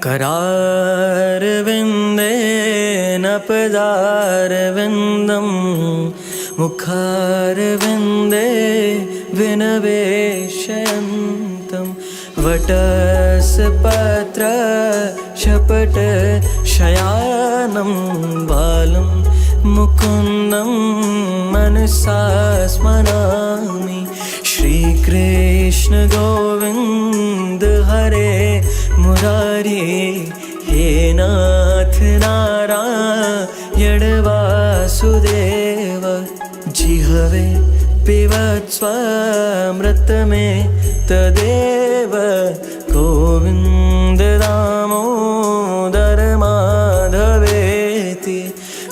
करारविन्देन पदारविन्दं मुखारविन्दे विनवेशयन्तं वटसपत्र शपटशयानं बालं मुकुन्दं मनसा स्मरामि। श्रीकृष्ण गोविन्द हरे मुरारी, हे नाथ नारायण वासुदेव। जिह्वे पिबत्स्वामृत में तदेव, गोविन्द दामोदर माधवेति।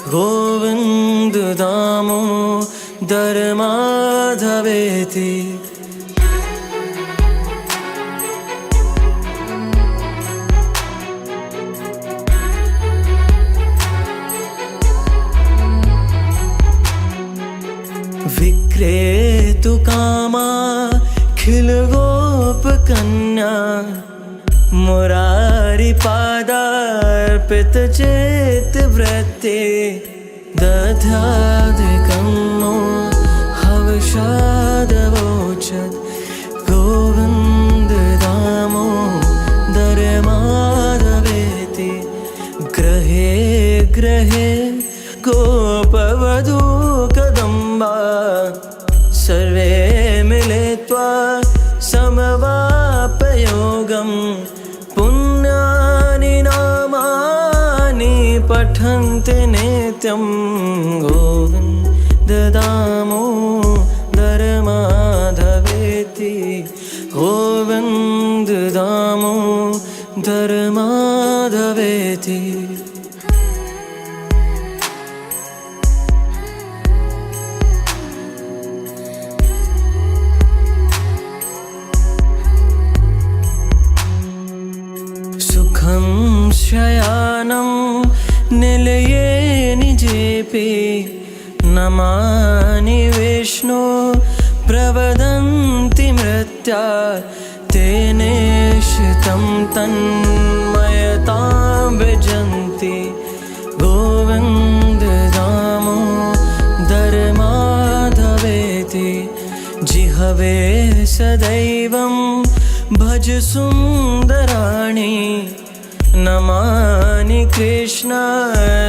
गोविन्द दामोदर माधवेति। विक्रेतु कामा खिल गोप कन्या, मुरारी पादार्पित चेत वृत्ति। दध्याधिकं नो हवशादवोचत्, गोविन्द दामोदर माधवेति। गृहे गृहे गोपवधू कदम्बा, सर्वे मिलित्वा समवापयोगं। पुण्यानि नामानि पठन्ति नित्यं, गोविन्द दामोदर माधवेति। गोविन्द दामोदर माधवेति। सुखं शयानं निलये निजेपि, नमानि विष्णु प्रवदन्ति मृत्या। तेनेशितं तन्मयतां भजन्ति, गोविन्द दामोदर माधवेति। जिह्वे सदैवं भज सुन्दराणि, नमानि कृष्ण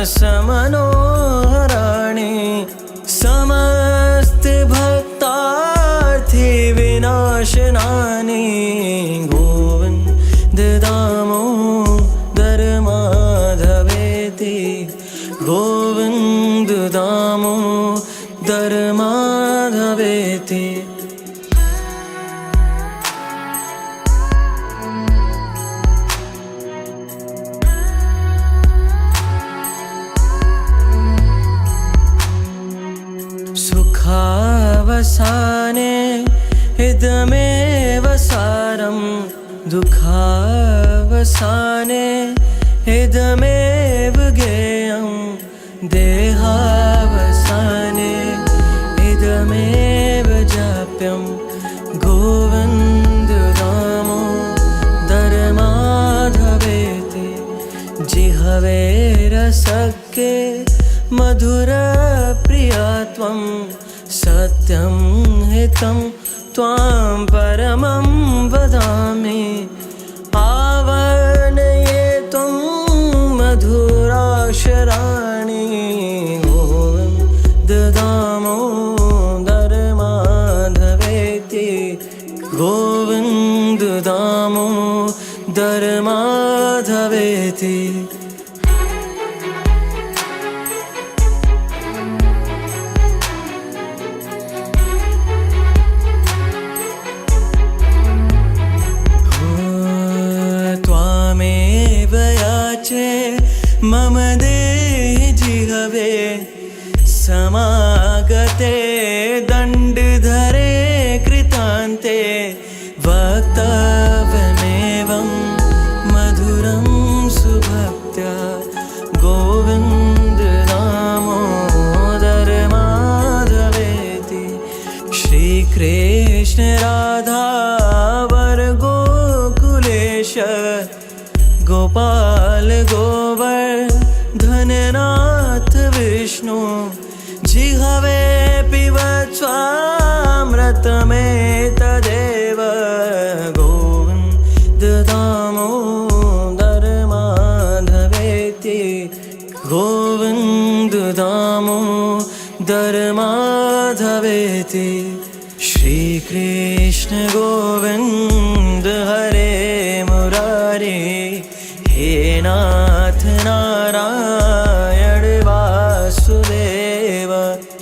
समनोहराणि। समस्त भक्तार्थी विनाशनानि, गोविन्द दामोदर माधवेति। गोविन्द दामोदर माधवेति। सुखावसाने इदमेव सारं, दुःखावसाने इदमेव ज्ञेयं। देहावसाने इदमेव जाप्यं, गोविन्द दामोदर माधवेति। जिह्वे रसके मधुर प्रिया त्वं, सत्यं हितं त्वां परमं वदामि। आवर्णये त्वं मधुराक्षराणि, गोविन्द दामोदर माधवेति। गोविन्द दामोदर माधवेति। मम देहि जिह्वे समागते, दण्डधरे कृतान्ते। वक्तव्यमेवं मधुरं सुभक्त्या, गोविन्द दामोदर माधवेति। श्रीकृष्ण राधा वर गोकुलेश, गोपाल गोवर्धननाथ विष्णु जिह्वे पिबत् स्वामृतमेतदेव गोविन्द दामोदर माधवेति गोविन्द दामोदर माधवेति श्रीकृष्ण गोविन्द हरे मुरारे हे नाथ नारायण वासुदेव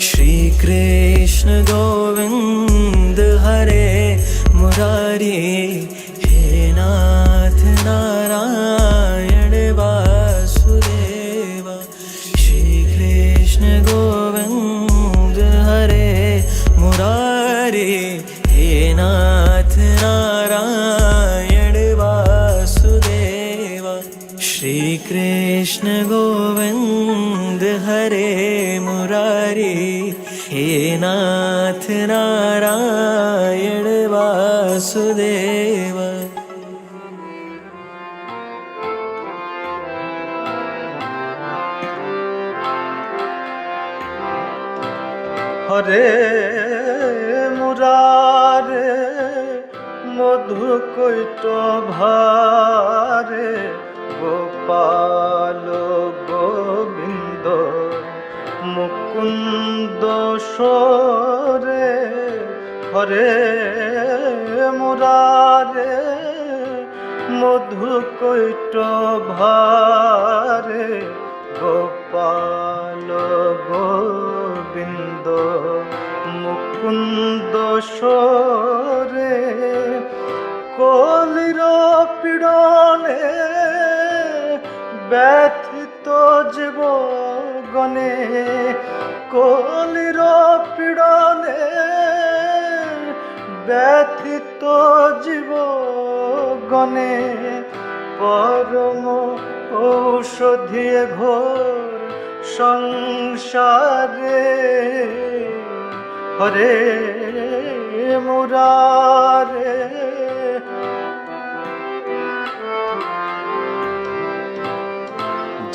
श्रीकृष्ण गोविन्द हरे मुरारे हे नाथ नारायण वासुदेव श्रीकृष्ण गोविन्द हरे मुरारे हे नाथ नारायण वासुदेव श्रीकृष्ण गोविन्द हरे मुरारे हे नाथ नारायण वासुदेव। হরে মুরারে মধু কৈট ভারে গোপাল গোবিন্দ মুকুন্দ সরে হরে মুরারে মধু কৈট ভারে গোপাল গোবিন্দ মুকুন্দ সরে কলির পীড়নে ব্যথিত জীব গণে কলির পীড়নে ব্যথিত জীব গণে পরম ঔষধি ঘোর সংসারে হরে মুরারে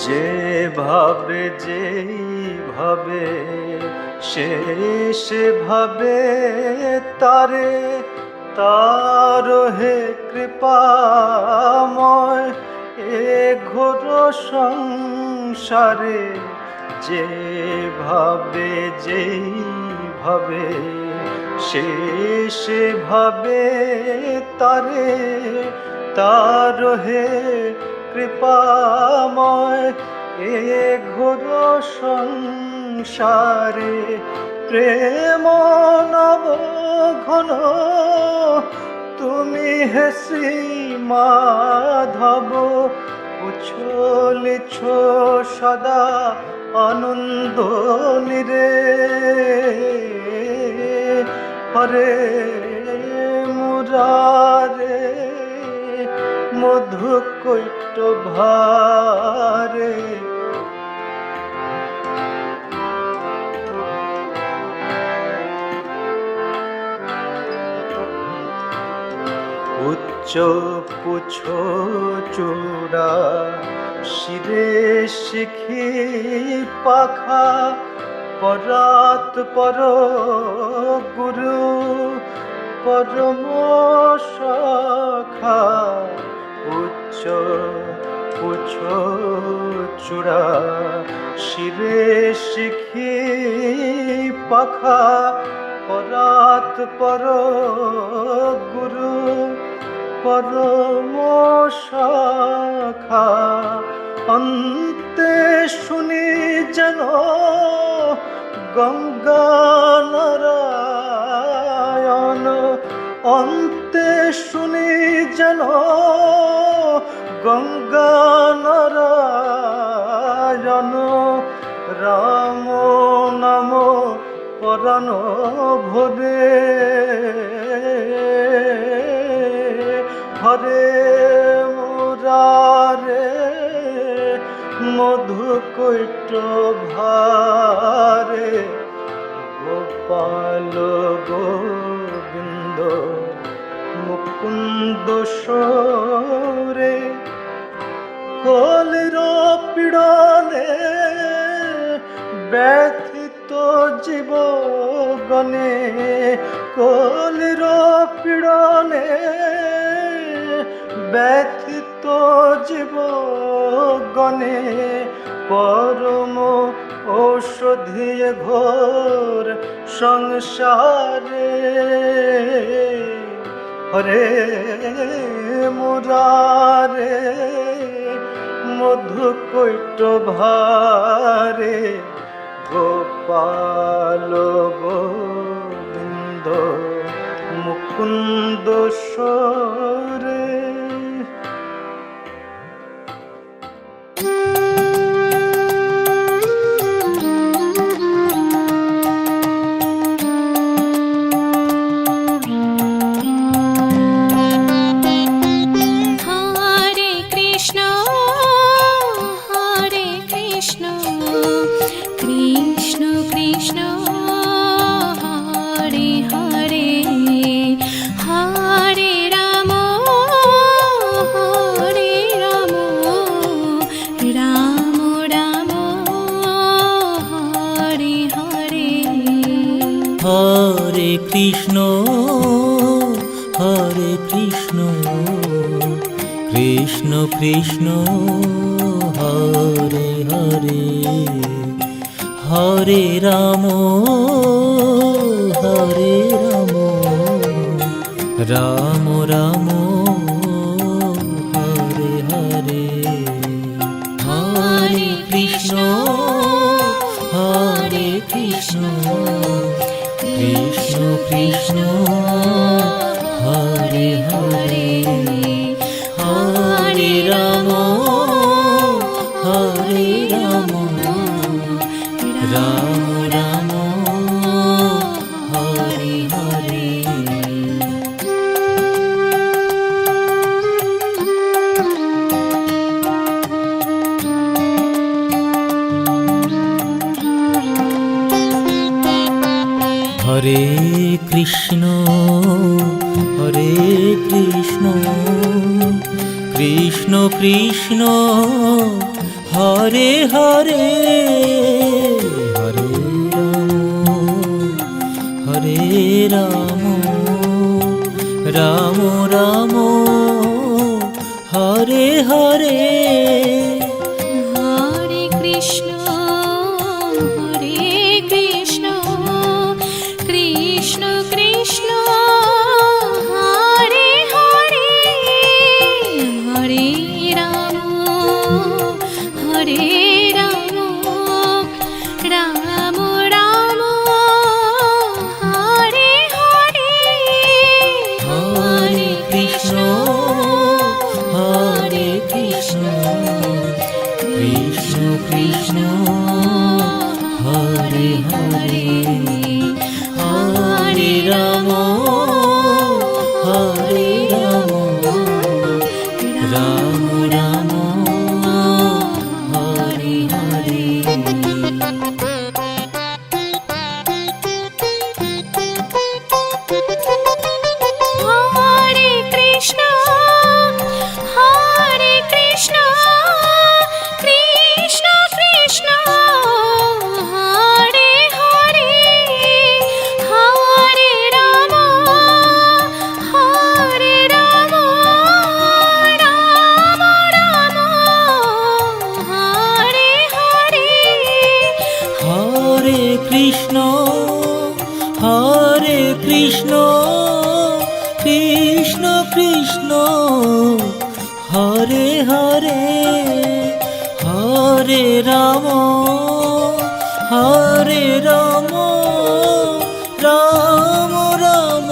যেভাবে যেইভাবে সেভাবে তারে তার হে কৃপাময় এ ঘোর সংসারে যেভাবে যেইভাবে সেভাবে তারে তার হে কৃপাময় এ ঘোর সংসারে প্রেম নব ঘন তুমি হে শ্রী মাধব উচ্ছলিছ সদা আনন্দ নিরে হরে মুরারে মধু কৈট ভারে উচ্চ পুছ চূড়া শিরে শিখি পাখা পরাত পর গুরু পরম সখা উচ্চ পুছ চূড়া শিরে শিখি পাখা পরাত পর গুরু পরম সখা অন্তে শুনি যেন গঙ্গা নারায়ণ অন্তে শুনি যেন গঙ্গা নারায়ণ রাম নাম পরাণ ভরে হরে মুরারে মধু কৈট ভারে গোপাল গোবিন্দ মুকুন্দ সরে কলির পীড়নে ব্যথিত জীবগণে, কলির পীড়নে ব্যথিত জীবগণে পরম ঔষধি ঘোর সংসারে। হরে মুরারে মধুকৈট ভারে গোপাল গোবিন্দ মুকুন্দ সরে। হরে কৃষ্ণ হরে কৃষ্ণ কৃষ্ণ কৃষ্ণ হরে হরে, হরে রাম হরে রাম রাম রাম হরে হরে। হরে কৃষ্ণ হরে কৃষ্ণ কৃষ্ণ কৃষ্ণ হরে হরে, হরে রাম হরে রাম রাম রাম হরে হরে। হরে কৃষ্ণ হরে কৃষ্ণ কৃষ্ণ কৃষ্ণ হরে হরে, হরে রাম রাম রাম হরে হরে। হরে কৃষ্ণ কৃষ্ণ কৃষ্ণ হরে হরে, হরে রাম রাম রাম হরে হরে। হরে কৃষ্ণ হরে কৃষ্ণ কৃষ্ণ কৃষ্ণ হরে হরে, হরে রাম হরে রাম রাম রাম হরে হরে। হরে কৃষ্ণ কৃষ্ণ কৃষ্ণ হরে হরে, হরে রাম রাম রাম হরে হরে। হরে কৃষ্ণ কৃষ্ণ কৃষ্ণ হরে হরে, হরে রাম রাম রাম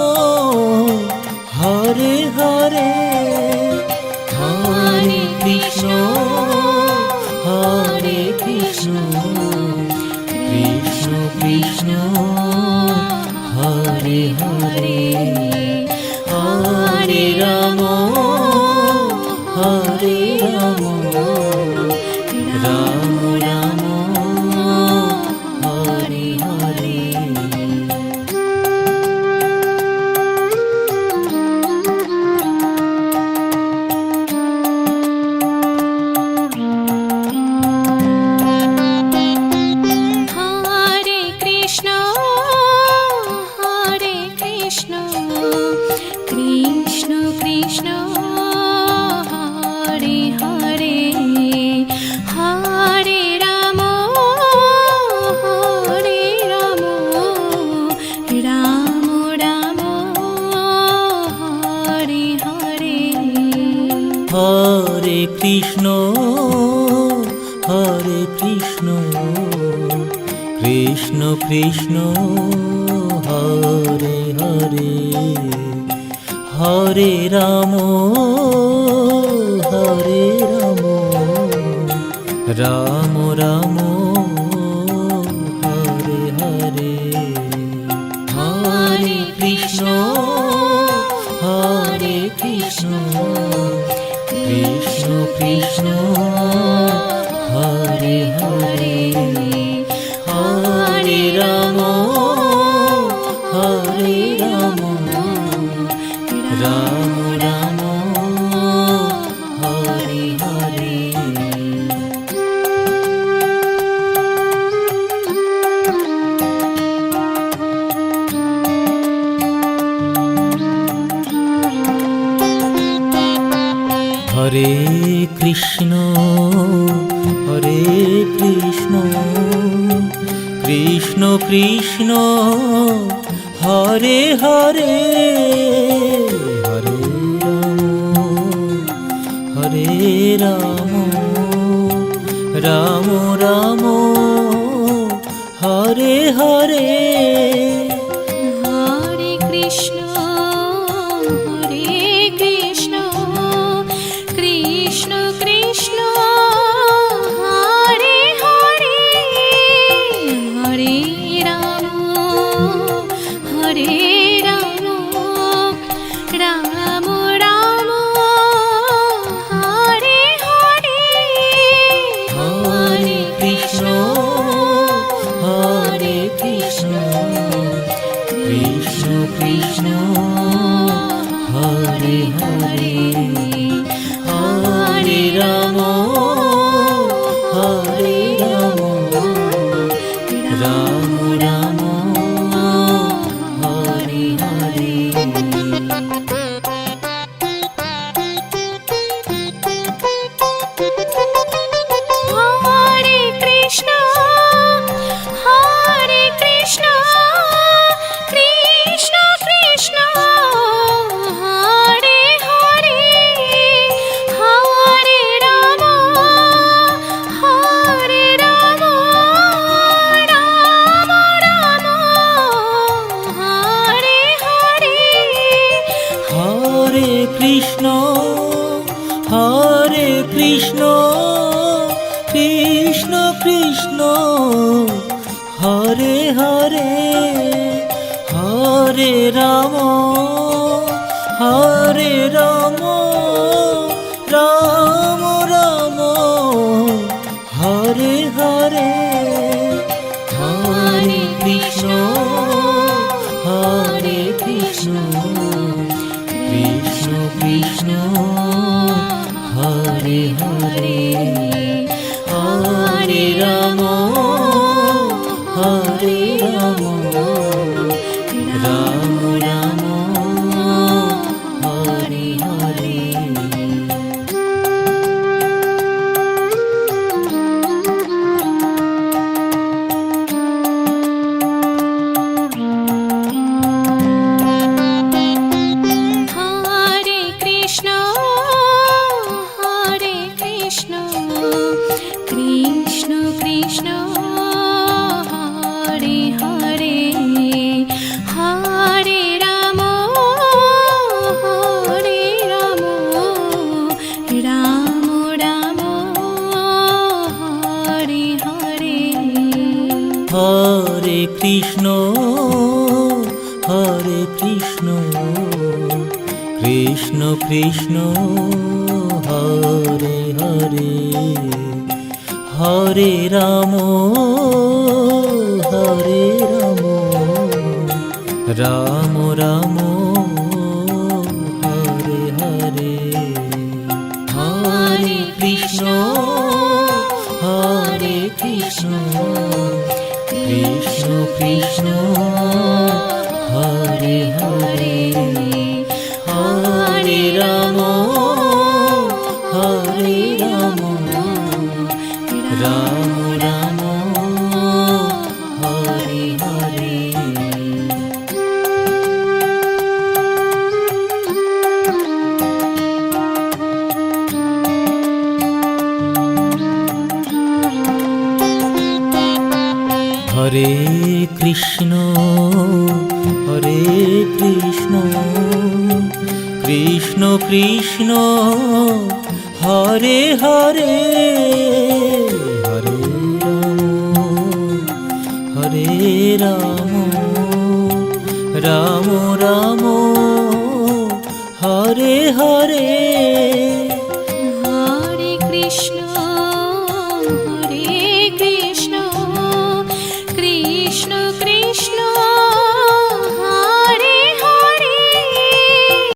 হরে হরে। হরে কৃষ্ণ কৃষ্ণ কৃষ্ণ হরে হরে, হরে রাম রাম রাম কৃষ্ণ কৃষ্ণ কৃষ্ণ হরে হরে হরে রাম রাম রাম হরে হরে হরে কৃষ্ণ কৃষ্ণ কৃষ্ণ হরে হরে হরে রাম রাম রাম হরে হরে হরে কৃষ্ণ কৃষ্ণ কৃষ্ণ হরে হরে হরে রাম রাম রাম হরে হরে হরে কৃষ্ণ কৃষ্ণ কৃষ্ণ হরে হরে হরে রাম রাম রাম হরে হরে হরে কৃষ্ণ কৃষ্ণ কৃষ্ণ হরে হরে হরে রাম রাম রাম হরে হরে হরে কৃষ্ণ কৃষ্ণ কৃষ্ণ হরে হরে হরে রাম রাম রাম হরে হরে হরে কৃষ্ণ কৃষ্ণ কৃষ্ণ হরে হরে হরে রাম রাম রাম হরে হরে হরে কৃষ্ণ কৃষ্ণ কৃষ্ণ হরে হরে হরে রাম রাম রাম হরে হরে হরে কৃষ্ণ কৃষ্ণ কৃষ্ণ হরে হরে হরে রাম রাম রাম হরে হরে হরে কৃষ্ণ কৃষ্ণ কৃষ্ণ হরে হরে হরে রাম রাম রাম হরে হরে হরে কৃষ্ণ কৃষ্ণ কৃষ্ণ হরে হরে হরে রাম রাম রাম হরে হরে হরে কৃষ্ণ কৃষ্ণ কৃষ্ণ হরে হরে হরে রাম রাম রাম হরে হরে